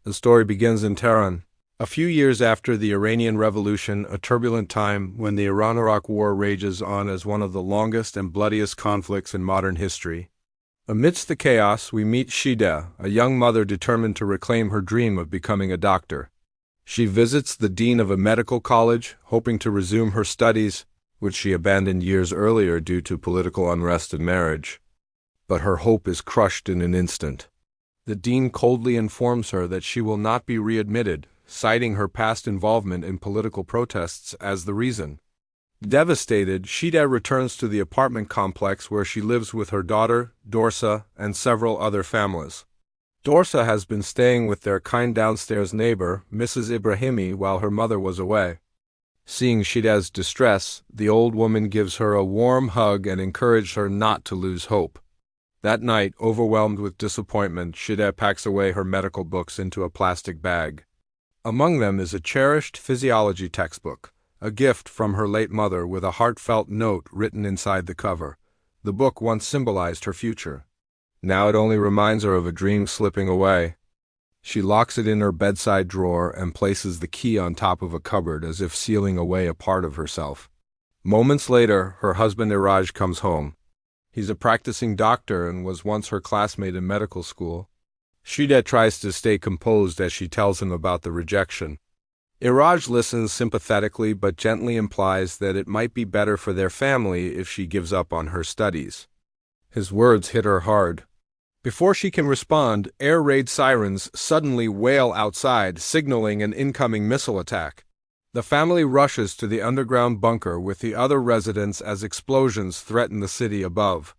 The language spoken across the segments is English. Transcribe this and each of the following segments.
The story begins in Tehran. A few years after the Iranian Revolution, a turbulent time when the Iran-Iraq War rages on as one of the longest and bloodiest conflicts in modern history. Amidst the chaos, we meet Shida, a young mother determined to reclaim her dream of becoming a doctor. She visits the dean of a medical college, hoping to resume her studies, which she abandoned years earlier due to political unrest and marriage. But her hope is crushed in an instant. The dean coldly informs her that she will not be readmitted, citing her past involvement in political protests as the reason. Devastated, Shida returns to the apartment complex where she lives with her daughter, Dorsa, and several other families. Dorsa has been staying with their kind downstairs neighbor, Mrs. Ibrahimi, while her mother was away. Seeing Shida's distress, the old woman gives her a warm hug and encourages her not to lose hope. That night, overwhelmed with disappointment, Shida packs away her medical books into a plastic bag. Among them is a cherished physiology textbook, a gift from her late mother with a heartfelt note written inside the cover. The book once symbolized her future. Now it only reminds her of a dream slipping away. She locks it in her bedside drawer and places the key on top of a cupboard as if sealing away a part of herself. Moments later, her husband Iraj comes home. He's a practicing doctor and was once her classmate in medical school. Shida tries to stay composed as she tells him about the rejection. Iraj listens sympathetically but gently implies that it might be better for their family if she gives up on her studies. His words hit her hard. Before she can respond, air raid sirens suddenly wail outside, signaling an incoming missile attack. The family rushes to the underground bunker with the other residents as explosions threaten the city above.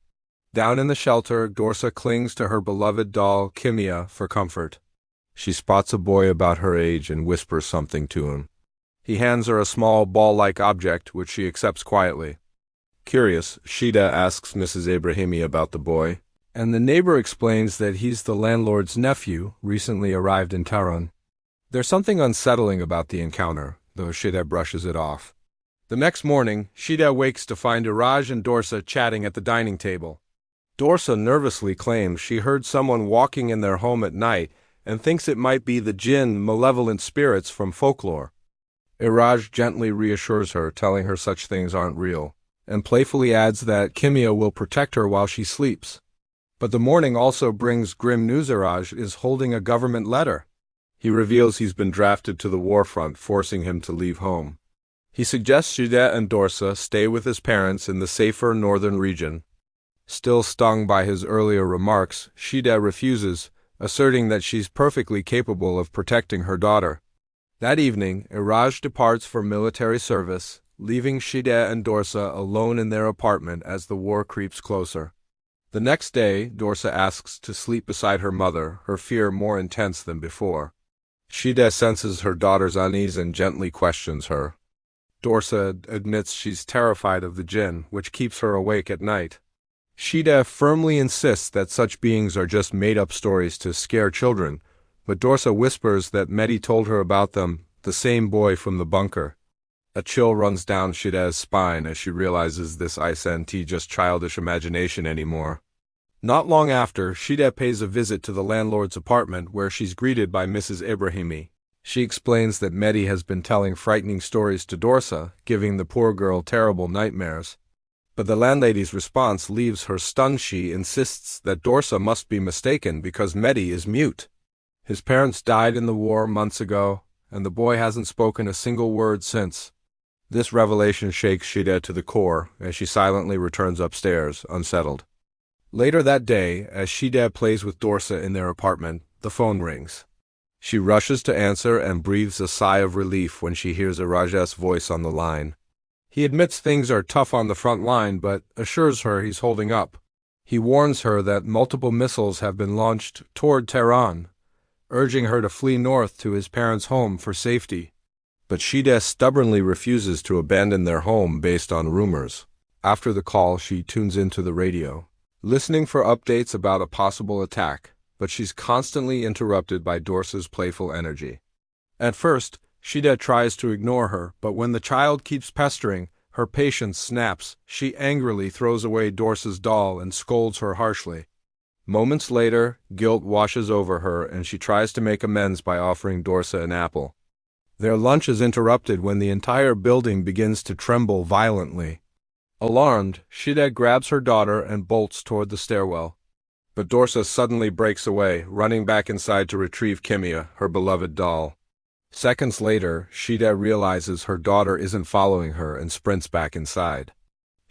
Down in the shelter, Dorsa clings to her beloved doll, Kimia, for comfort. She spots a boy about her age and whispers something to him. He hands her a small ball-like object, which she accepts quietly. Curious, Shida asks Mrs. Ibrahimi about the boy, and the neighbor explains that he's the landlord's nephew, recently arrived in Tehran. There's something unsettling about the encounter, though Shida brushes it off. The next morning, Shida wakes to find Iraj and Dorsa chatting at the dining table. Dorsa nervously claims she heard someone walking in their home at night and thinks it might be the jinn, malevolent spirits from folklore. Iraj gently reassures her, telling her such things aren't real, and playfully adds that Kimia will protect her while she sleeps. But the morning also brings grim news. Iraj is holding a government letter. He reveals he's been drafted to the war front, forcing him to leave home. He suggests Shida and Dorsa stay with his parents in the safer northern region. Still stung by his earlier remarks, Shida refuses, asserting that she's perfectly capable of protecting her daughter. That evening, Iraj departs for military service, leaving Shida and Dorsa alone in their apartment as the war creeps closer. The next day, Dorsa asks to sleep beside her mother, her fear more intense than before. Shida senses her daughter's unease and gently questions her. Dorsa admits she's terrified of the jinn, which keeps her awake at night. Shida firmly insists that such beings are just made-up stories to scare children, but Dorsa whispers that Mehdi told her about them, the same boy from the bunker. A chill runs down Shida's spine as she realizes this isn't just childish imagination anymore. Not long after, Shida pays a visit to the landlord's apartment where she's greeted by Mrs. Ibrahimi. She explains that Mehdi has been telling frightening stories to Dorsa, giving the poor girl terrible nightmares. But the landlady's response leaves her stunned. She insists that Dorsa must be mistaken because Mehdi is mute. His parents died in the war months ago, and the boy hasn't spoken a single word since. This revelation shakes Shida to the core as she silently returns upstairs, unsettled. Later that day, as Shida plays with Dorsa in their apartment, the phone rings. She rushes to answer and breathes a sigh of relief when she hears Iraj's voice on the line. He admits things are tough on the front line but assures her he's holding up. He warns her that multiple missiles have been launched toward Tehran, urging her to flee north to his parents' home for safety. But Shida stubbornly refuses to abandon their home based on rumors. After the call, she tunes into the radio, listening for updates about a possible attack, but she's constantly interrupted by Dorsa's playful energy. At first, Shida tries to ignore her, but when the child keeps pestering, her patience snaps. She angrily throws away Dorsa's doll and scolds her harshly. Moments later, guilt washes over her and she tries to make amends by offering Dorsa an apple. Their lunch is interrupted when the entire building begins to tremble violently. Alarmed, Shide grabs her daughter and bolts toward the stairwell. But Dorsa suddenly breaks away, running back inside to retrieve Kimia, her beloved doll. Seconds later, Shide realizes her daughter isn't following her and sprints back inside.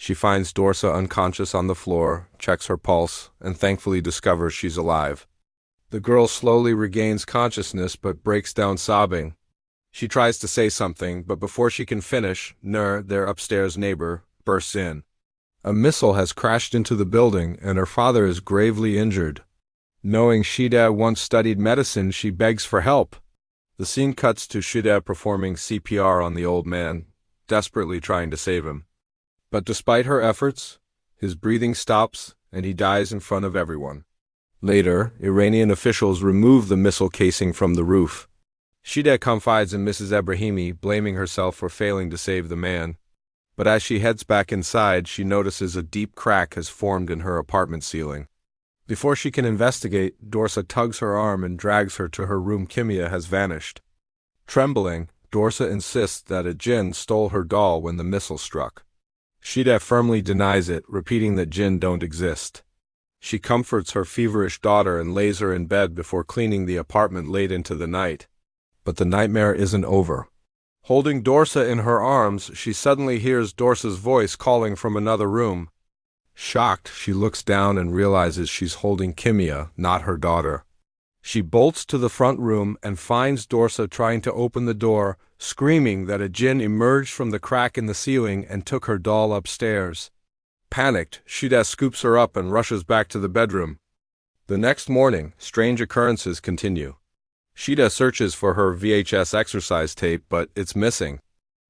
She finds Dorsa unconscious on the floor, checks her pulse, and thankfully discovers she's alive. The girl slowly regains consciousness but breaks down sobbing. She tries to say something, but before she can finish, Nur, their upstairs neighbor, bursts in. A missile has crashed into the building and her father is gravely injured. Knowing Shide once studied medicine, she begs for help. The scene cuts to Shide performing CPR on the old man, desperately trying to save him. But despite her efforts, his breathing stops and he dies in front of everyone. Later, Iranian officials remove the missile casing from the roof. Shide confides in Mrs. Ebrahimi, blaming herself for failing to save the man. But as she heads back inside, she notices a deep crack has formed in her apartment ceiling. Before she can investigate, Dorsa tugs her arm and drags her to her room. Kimia has vanished. Trembling, Dorsa insists that a jinn stole her doll when the missile struck. Shide firmly denies it, repeating that jinn don't exist. She comforts her feverish daughter and lays her in bed before cleaning the apartment late into the night. But the nightmare isn't over. Holding Dorsa in her arms, she suddenly hears Dorsa's voice calling from another room. Shocked, she looks down and realizes she's holding Kimia, not her daughter. She bolts to the front room and finds Dorsa trying to open the door, screaming that a jinn emerged from the crack in the ceiling and took her doll upstairs. Panicked, Shide scoops her up and rushes back to the bedroom. The next morning, strange occurrences continue. Shide searches for her VHS exercise tape, but it's missing.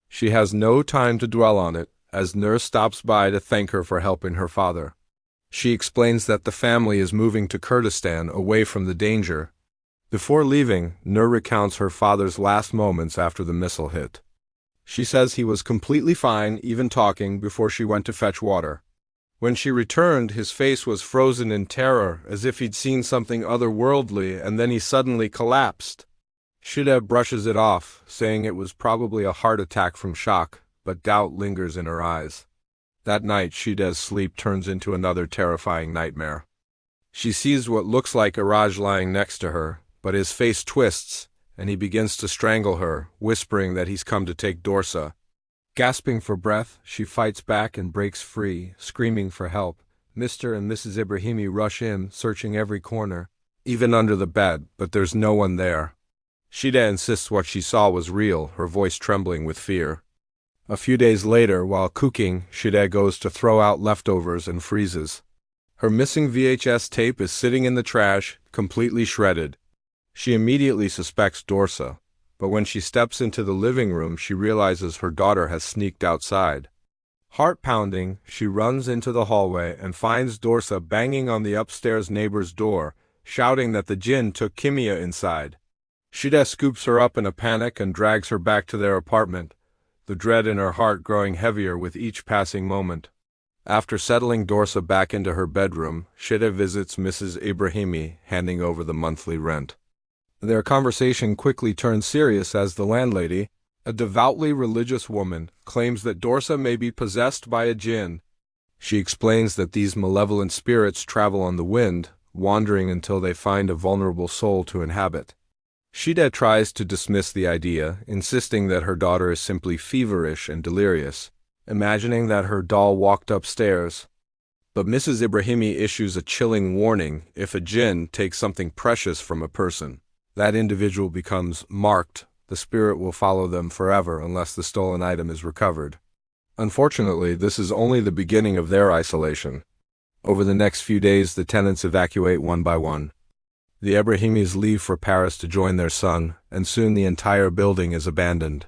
She has no time to dwell on it, as Nur stops by to thank her for helping her father. She explains that the family is moving to Kurdistan, away from the danger. Before leaving, Nur recounts her father's last moments after the missile hit. She says he was completely fine, even talking, before she went to fetch water. When she returned, his face was frozen in terror, as if he'd seen something otherworldly, and then he suddenly collapsed. Shide brushes it off, saying it was probably a heart attack from shock, but doubt lingers in her eyes. That night, Shide's sleep turns into another terrifying nightmare. She sees what looks like Iraj lying next to her, but his face twists, and he begins to strangle her, whispering that he's come to take Dorsa. Gasping for breath, she fights back and breaks free, screaming for help. Mr. and Mrs. Ibrahimi rush in, searching every corner, even under the bed, but there's no one there. Shide insists what she saw was real, her voice trembling with fear. A few days later, while cooking, Shide goes to throw out leftovers and freezes. Her missing VHS tape is sitting in the trash, completely shredded. She immediately suspects Dorsa, but when she steps into the living room, she realizes her daughter has sneaked outside. Heart-pounding, she runs into the hallway and finds Dorsa banging on the upstairs neighbor's door, shouting that the jinn took Kimia inside. Shide scoops her up in a panic and drags her back to their apartment, the dread in her heart growing heavier with each passing moment. After settling Dorsa back into her bedroom, Shide visits Mrs. Ibrahimi, handing over the monthly rent. Their conversation quickly turns serious as the landlady, a devoutly religious woman, claims that Dorsa may be possessed by a jinn. She explains that these malevolent spirits travel on the wind, wandering until they find a vulnerable soul to inhabit. Shide tries to dismiss the idea, insisting that her daughter is simply feverish and delirious, imagining that her doll walked upstairs. But Mrs. Ibrahimi issues a chilling warning: if a jinn takes something precious from a person, that individual becomes marked. The spirit will follow them forever unless the stolen item is recovered. Unfortunately, this is only the beginning of their isolation. Over the next few days, the tenants evacuate one by one. The Ebrahimis leave for Paris to join their son, and soon the entire building is abandoned.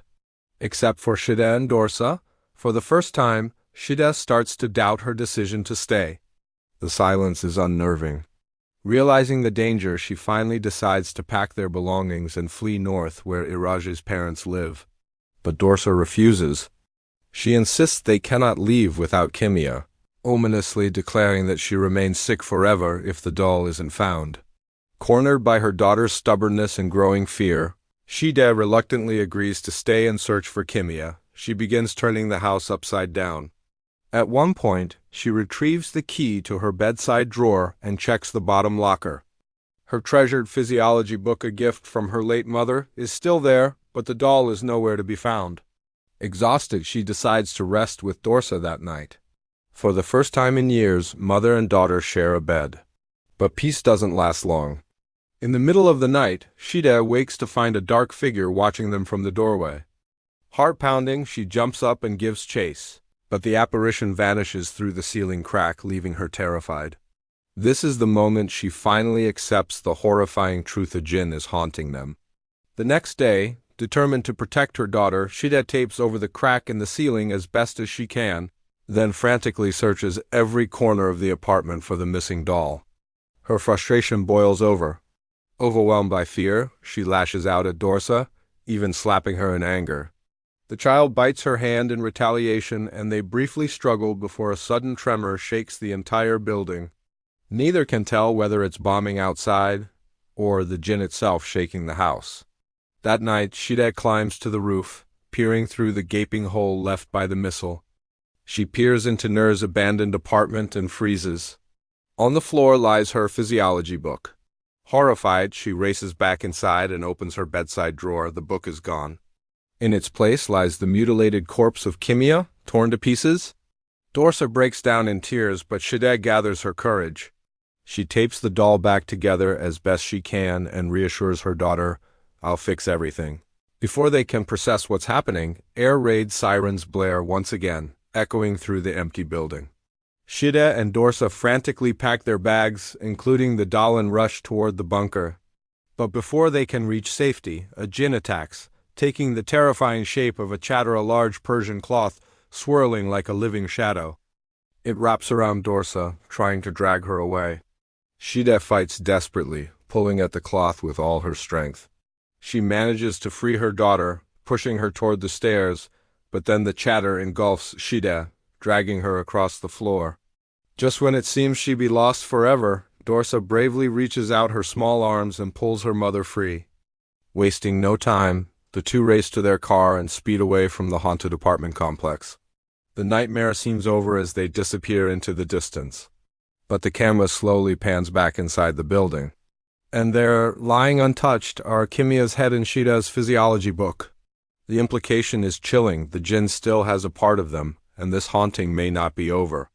Except for Shide and Dorsa, for the first time, Shide starts to doubt her decision to stay. The silence is unnerving. Realizing the danger, she finally decides to pack their belongings and flee north where Iraj's parents live. But Dorsa refuses. She insists they cannot leave without Kimia. ominously declaring that she remains sick forever if the doll isn't found. Cornered by her daughter's stubbornness and growing fear, Shida reluctantly agrees to stay and search for Kimia. She begins turning the house upside down. At one point, she retrieves the key to her bedside drawer and checks the bottom locker. Her treasured physiology book, a gift from her late mother, is still there, but the doll is nowhere to be found. Exhausted, she decides to rest with Dorsa that night. For the first time in years, mother and daughter share a bed. But peace doesn't last long. In the middle of the night, Shida wakes to find a dark figure watching them from the doorway. Heart-pounding, she jumps up and gives chase, but the apparition vanishes through the ceiling crack, leaving her terrified. This is the moment she finally accepts the horrifying truth: a jinn is haunting them. The next day, determined to protect her daughter, Shida tapes over the crack in the ceiling as best as she can, then frantically searches every corner of the apartment for the missing doll. Her frustration boils over. Overwhelmed by fear, she lashes out at Dorsa, even slapping her in anger. The child bites her hand in retaliation, and they briefly struggle before a sudden tremor shakes the entire building. Neither can tell whether it's bombing outside or the jinn itself shaking the house. That night, Shida climbs to the roof, peering through the gaping hole left by the missile. She peers into Nur's abandoned apartment and freezes. On the floor lies her physiology book. Horrified, she races back inside and opens her bedside drawer. The book is gone. In its place lies the mutilated corpse of Kimia, torn to pieces. Dorsa breaks down in tears, but Shida gathers her courage. She tapes the doll back together as best she can and reassures her daughter, "I'll fix everything." Before they can process what's happening, air raid sirens blare once again, echoing through the empty building. Shida and Dorsa frantically pack their bags, including the doll, and rush toward the bunker. But before they can reach safety, a jinn attacks, taking the terrifying shape of a chatter, a large Persian cloth, swirling like a living shadow. It wraps around Dorsa, trying to drag her away. Shida fights desperately, pulling at the cloth with all her strength. She manages to free her daughter, pushing her toward the stairs, but then the chatter engulfs Shida, dragging her across the floor. Just when it seems she'd be lost forever, Dorsa bravely reaches out her small arms and pulls her mother free. Wasting no time, the two race to their car and speed away from the haunted apartment complex. The nightmare seems over as they disappear into the distance. But the camera slowly pans back inside the building. And there, lying untouched, are Kimia's head and Shida's physiology book. The implication is chilling: the jinn still has a part of them, and this haunting may not be over.